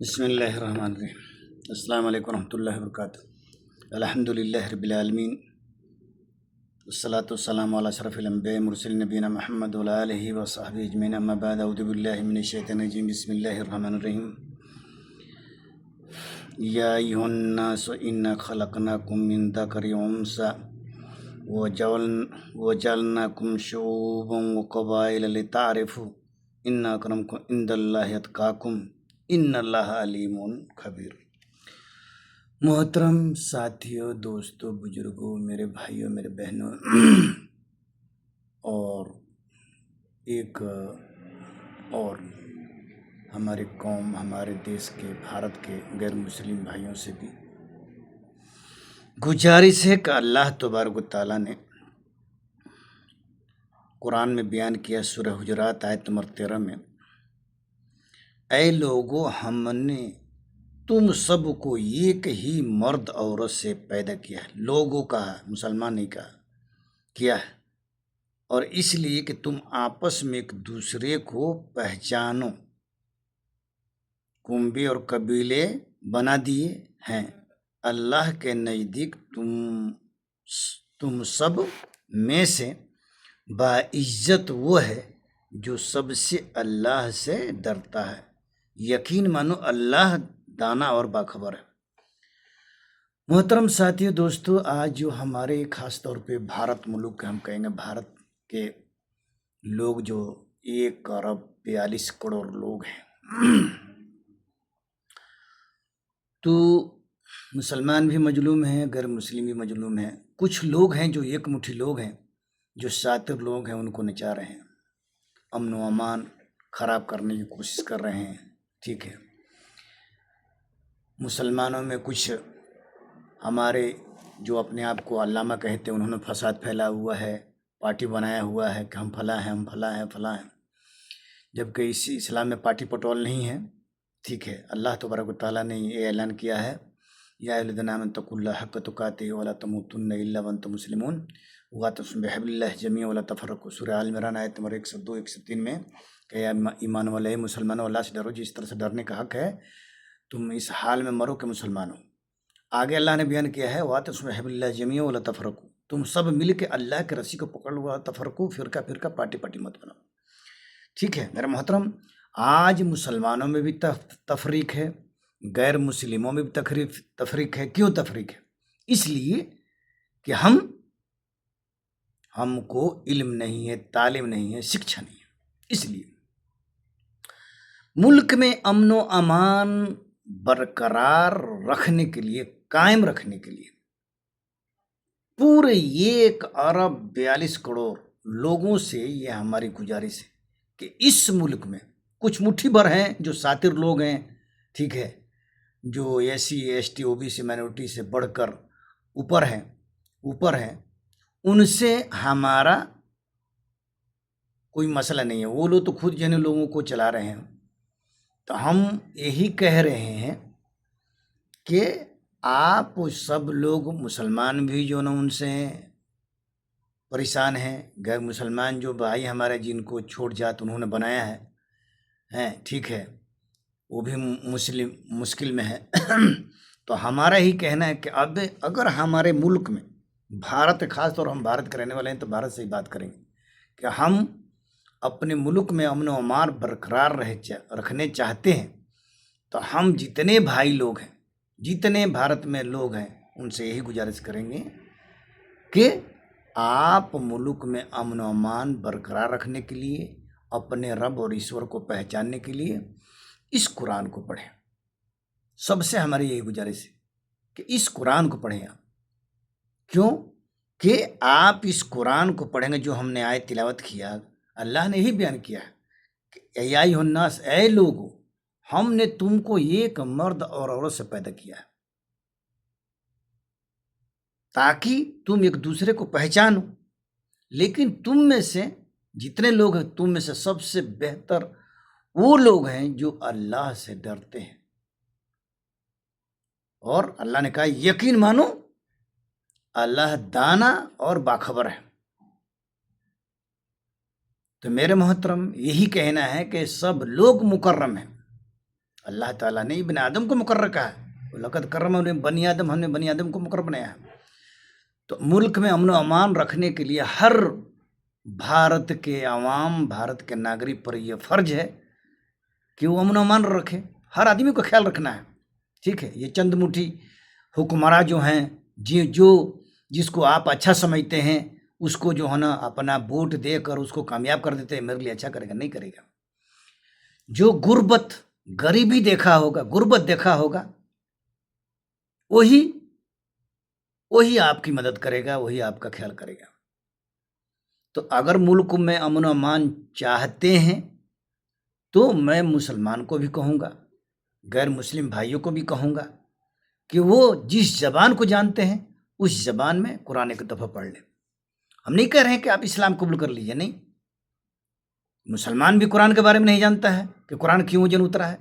بسم اللہ الرحمن الرحیم۔ السلام علیکم ورحمۃ اللہ وبرکاتہ۔ الحمد للہ رب العالمین، والصلاة والسلام علی اشرف الانبیاء مرسل نبینا محمد وعلی آلہ وصحبہ اجمعین، اما بعد، اعوذ باللہ من الشیطان الرجیم، بسم اللہ الرحمن الرحیم۔ یا ایھا الناس انا خلقناکم من ذکر وانثی وجعلناکم شعوبا وقبائل لتعارفوا ان اکرمکم عند اللہ اتقاکم ان اللہ علیم خبیر۔ محترم ساتھیوں، دوستوں، بزرگوں، میرے بھائیوں، میرے بہنوں، اور ایک اور ہماری قوم، ہمارے دیش کے، بھارت کے غیر مسلم بھائیوں سے بھی گزارش ہے کہ اللہ تبارک و تعالیٰ نے قرآن میں بیان کیا، سورہ حجرات آیت نمبر 13 میں، اے لوگو، ہم نے تم سب کو ایک ہی مرد عورت سے پیدا کیا ہے۔ لوگوں کہا، مسلمان نہیں کہا، کیا ہے، اور اس لیے کہ تم آپس میں ایک دوسرے کو پہچانو، کنبے اور قبیلے بنا دیے ہیں۔ اللہ کے نزدیک تم سب میں سے باعزت وہ ہے جو سب سے اللہ سے ڈرتا ہے۔ یقین مانو اللہ دانا اور باخبر ہے۔ محترم ساتھیوں، دوستو، آج جو ہمارے خاص طور پہ بھارت ملک کے، ہم کہیں گے بھارت کے لوگ جو 1 ارب 42 کروڑ لوگ ہیں، تو مسلمان بھی مظلوم ہیں، غیر مسلم بھی مظلوم ہیں۔ کچھ لوگ ہیں جو ایک مٹھی لوگ ہیں، جو شاطر لوگ ہیں، ان کو نچا رہے ہیں، امن و امان خراب کرنے کی کوشش کر رہے ہیں۔ ٹھیک ہے، مسلمانوں میں کچھ ہمارے جو اپنے آپ کو علامہ کہتے ہیں، انہوں نے فساد پھیلا ہوا ہے، پارٹی بنایا ہوا ہے کہ ہم فلاں ہیں، ہم فلاں ہیں، فلاں ہیں، جبکہ اسی اسلام میں پارٹی پٹول نہیں ہے۔ ٹھیک ہے، اللہ تبارک و تعالیٰ نے یہ اعلان کیا ہے، یا ایھا الذین آمنوا اتقوا اللہ حق تقاتہ ولا تموتن الا وانتم مسلمون واعتصموا بحبل اللہ جميعا ولا تفرقوا۔ سورہ آل عمران آیت نمبر 102 103 میں کہ ایمان والے مسلمانوں، اللہ سے ڈرو جس طرح سے ڈرنے کا حق ہے، تم اس حال میں مرو کہ مسلمان ہو۔ آگے اللہ نے بیان کیا ہے، واعتصموا بحبل اللہ جميعا ولا تفرقوا، تم سب مل کے اللہ کے رسی کو پکڑ لو، تفرقو، فرقہ پارٹی مت بناؤ۔ ٹھیک ہے میرے محترم، آج مسلمانوں میں بھی تفریق ہے، غیر مسلموں میں بھی تفریق ہے۔ کیوں تفریق ہے؟ اس لیے کہ ہم کو علم نہیں ہے، تعلیم نہیں ہے، شکشا نہیں ہے۔ اس لیے ملک میں امن و امان برقرار رکھنے کے لیے، قائم رکھنے کے لیے، پورے 1 ارب 42 کروڑ لوگوں سے یہ ہماری گزارش ہے کہ اس ملک میں کچھ مٹھی بھر ہیں جو شاطر لوگ ہیں، ٹھیک ہے، جو SC ST OBC مائنورٹی سے بڑھ کر اوپر ہیں، ان سے ہمارا کوئی مسئلہ نہیں ہے۔ وہ لوگ تو خود جن لوگوں کو چلا رہے ہیں، تو ہم یہی کہہ رہے ہیں کہ آپ سب لوگ، مسلمان بھی جو نا ان سے پریشان ہیں، غیر مسلمان جو بھائی ہمارے جن کو چھوٹ جات انہوں نے بنایا ہے، ٹھیک ہے، وہ بھی مشکل میں ہے۔ تو ہمارا ہی کہنا ہے کہ اب اگر ہمارے ملک میں، بھارت، خاص طور ہم بھارت کے رہنے والے ہیں تو بھارت سے ہی بات کریں گے کہ ہم اپنے ملک میں امن و امان برقرار رکھنے چاہتے ہیں، تو ہم جتنے بھائی لوگ ہیں، جتنے بھارت میں لوگ ہیں، ان سے یہی گزارش کریں گے کہ آپ ملک میں امن و امان برقرار رکھنے کے لیے، اپنے رب اور ایشور کو پہچاننے کے لیے اس قرآن کو پڑھیں۔ سب سے ہماری یہی گزارش ہے کہ اس قرآن کو پڑھیں آپ۔ کیوں کہ آپ اس قرآن کو پڑھیں گے، جو ہم نے آیت تلاوت کیا، اللہ نے ہی بیان کیا ہے کہ یا ایھا الناس، اے لوگو، ہم نے تم کو ایک مرد اور عورت سے پیدا کیا ہے تاکہ تم ایک دوسرے کو پہچانو۔ لیکن تم میں سے جتنے لوگ ہیں، تم میں سے سب سے بہتر وہ لوگ ہیں جو اللہ سے ڈرتے ہیں، اور اللہ نے کہا یقین مانو اللہ دانا اور باخبر ہے۔ تو میرے محترم، یہی کہنا ہے کہ سب لوگ مکرم ہیں، اللہ تعالیٰ نے ابن آدم کو مقرر کہا ہے، لقد کرمنا بنی آدم، ہم نے بنی آدم کو مقرر بنایا ہے۔ تو ملک میں امن و امان رکھنے کے لیے ہر بھارت کے عوام، بھارت کے ناگرک پر یہ فرض ہے کہ وہ امن و امان رکھے، ہر آدمی کو خیال رکھنا ہے، ٹھیک ہے۔ یہ چند مٹھی حکمراں جو ہیں، جس کو آپ اچھا سمجھتے ہیں، اس کو جو ہے نا اپنا ووٹ دے کر اس کو کامیاب کر دیتے ہیں، میرے لیے اچھا کرے گا، نہیں کرے گا۔ جو غریبی دیکھا ہوگا وہی آپ کی مدد کرے گا، وہی آپ کا خیال کرے گا۔ تو اگر ملک میں امن و امان چاہتے ہیں تو میں مسلمان کو بھی کہوں گا، غیر مسلم بھائیوں کو بھی کہوں گا کہ وہ جس زبان کو جانتے ہیں اس زبان میں قرآن ایک دفعہ پڑھ لیں۔ ہم نہیں کہہ رہے ہیں کہ آپ اسلام قبول کر لیجئے، نہیں۔ مسلمان بھی قرآن کے بارے میں نہیں جانتا ہے کہ قرآن کیوں وجن اترا ہے،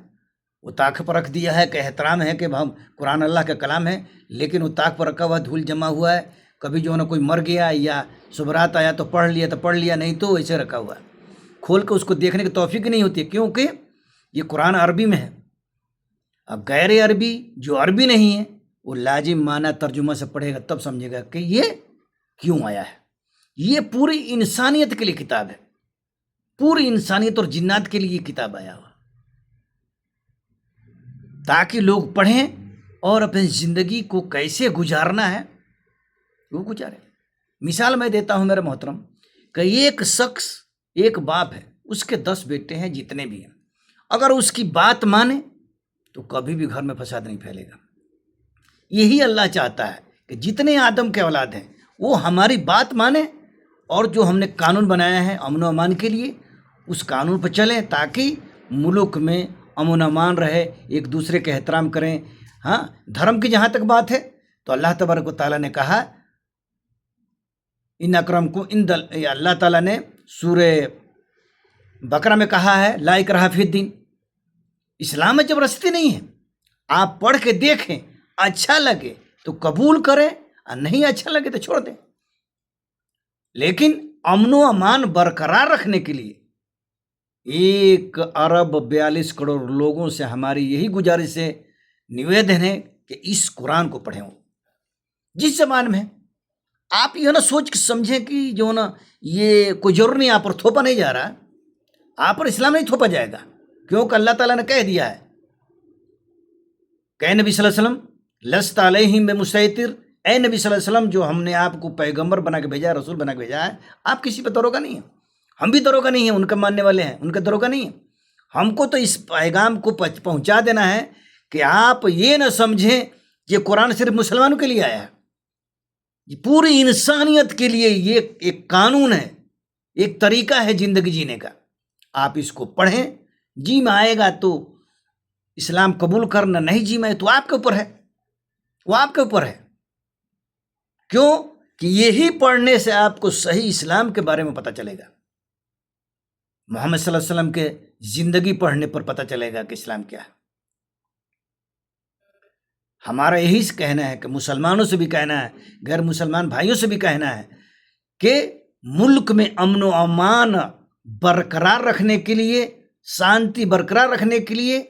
وہ طاق پر رکھ دیا ہے کہ احترام ہے کہ ہم قرآن اللہ کا کلام ہے، لیکن وہ طاق پر رکھا ہوا دھول جمع ہوا ہے، کبھی جو ہے نا کوئی مر گیا یا صبرات آیا تو پڑھ لیا، نہیں تو ایسے رکھا ہوا ہے، کھول کے اس کو دیکھنے کی توفیق نہیں ہوتی، کیونکہ یہ قرآن عربی میں ہے۔ اب غیر عربی جو عربی نہیں ہے وہ لازم معنی ترجمہ سے پڑھے گا تب سمجھے گا کہ یہ کیوں آیا ہے۔ یہ پوری انسانیت کے لیے کتاب ہے، پوری انسانیت اور جنات کے لیے یہ کتاب آیا ہوا، تاکہ لوگ پڑھیں اور اپنی زندگی کو کیسے گزارنا ہے وہ گزارے۔ مثال میں دیتا ہوں میرے محترم کہ ایک شخص، ایک باپ ہے، اس کے 10 بیٹے ہیں، جتنے بھی ہیں، اگر اس کی بات مانے تو کبھی بھی گھر میں فساد نہیں پھیلے گا۔ یہی اللہ چاہتا ہے کہ جتنے آدم کے اولاد ہیں وہ ہماری بات مانیں، اور جو ہم نے قانون بنایا ہے امن و امان کے لیے اس قانون پر چلیں، تاکہ ملک میں امن و امان رہے، ایک دوسرے کے احترام کریں۔ ہاں، دھرم کی جہاں تک بات ہے تو اللہ تبارک و تعالیٰ نے کہا، ان اکرمکم عند اللہ تعالیٰ نے سورہ بقرہ میں کہا ہے لا اکراہ فی الدین، اسلام میں زبردستی نہیں ہے، آپ پڑھ کے دیکھیں، اچھا لگے تو قبول کریں اور نہیں اچھا لگے تو چھوڑ دیں۔ لیکن امن و امان برقرار رکھنے کے لیے 1 ارب 42 کروڑ لوگوں سے ہماری یہی گزارش ہے، نویدن ہے کہ اس قرآن کو پڑھیں، جس زبان میں آپ یہ نا سوچ کے سمجھیں کہ جو نا یہ کوئی ضرور نہیں، آپ پر تھوپا نہیں جا رہا، آپ پر اسلام نہیں تھوپا جائے گا، کیونکہ اللہ تعالیٰ نے کہہ دیا ہے کہ اے نبی صلی اللہ علیہ وسلم لست علیہم بمسیطر، اے نبی صلی اللہ علیہ وسلم جو ہم نے آپ کو پیغمبر بنا کے بھیجا ہے، رسول بنا کے بھیجا ہے، آپ کسی پہ دروگا نہیں ہیں، ہم بھی دروگا نہیں ہیں، ان کے ماننے والے ہیں، ان کا دروگا نہیں ہیں۔ ہم کو تو اس پیغام کو پہنچا دینا ہے کہ آپ یہ نہ سمجھیں کہ قرآن صرف مسلمانوں کے لیے آیا ہے، یہ پوری انسانیت کے لیے یہ ایک قانون ہے، ایک طریقہ ہے زندگی جینے کا۔ آپ اس کو پڑھیں، جی میں آئے گا تو اسلام قبول کرنا، نہیں جی میں تو آپ کے اوپر ہے، وہ آپ کے اوپر ہے۔ کیوں کہ یہی پڑھنے سے آپ کو صحیح اسلام کے بارے میں پتہ چلے گا، محمد صلی اللہ علیہ وسلم کے زندگی پڑھنے پر پتہ چلے گا کہ اسلام کیا ہے۔ ہمارا یہی کہنا ہے کہ مسلمانوں سے بھی کہنا ہے، غیر مسلمان بھائیوں سے بھی کہنا ہے کہ ملک میں امن و امان برقرار رکھنے کے لیے، شانتی برقرار رکھنے کے لیے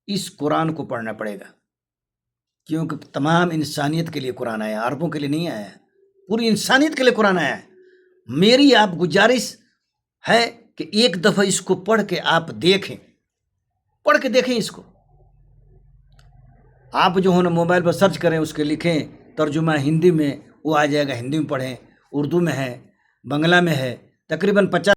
اس قرآن کو پڑھنا پڑے گا، کیونکہ تمام انسانیت کے لیے قرآن آیا، عربوں کے لیے نہیں آیا ہے، پوری انسانیت کے لیے قرآن آیا ہے۔ میری آپ گزارش ہے کہ ایک دفعہ اس کو پڑھ کے آپ دیکھیں، پڑھ کے دیکھیں اس کو۔ آپ جو ہے نا موبائل پر سرچ کریں، اس کے لکھیں ترجمہ ہندی میں، وہ آ جائے گا، ہندی میں پڑھیں، اردو میں ہے، بنگلہ میں ہے، تقریباً 50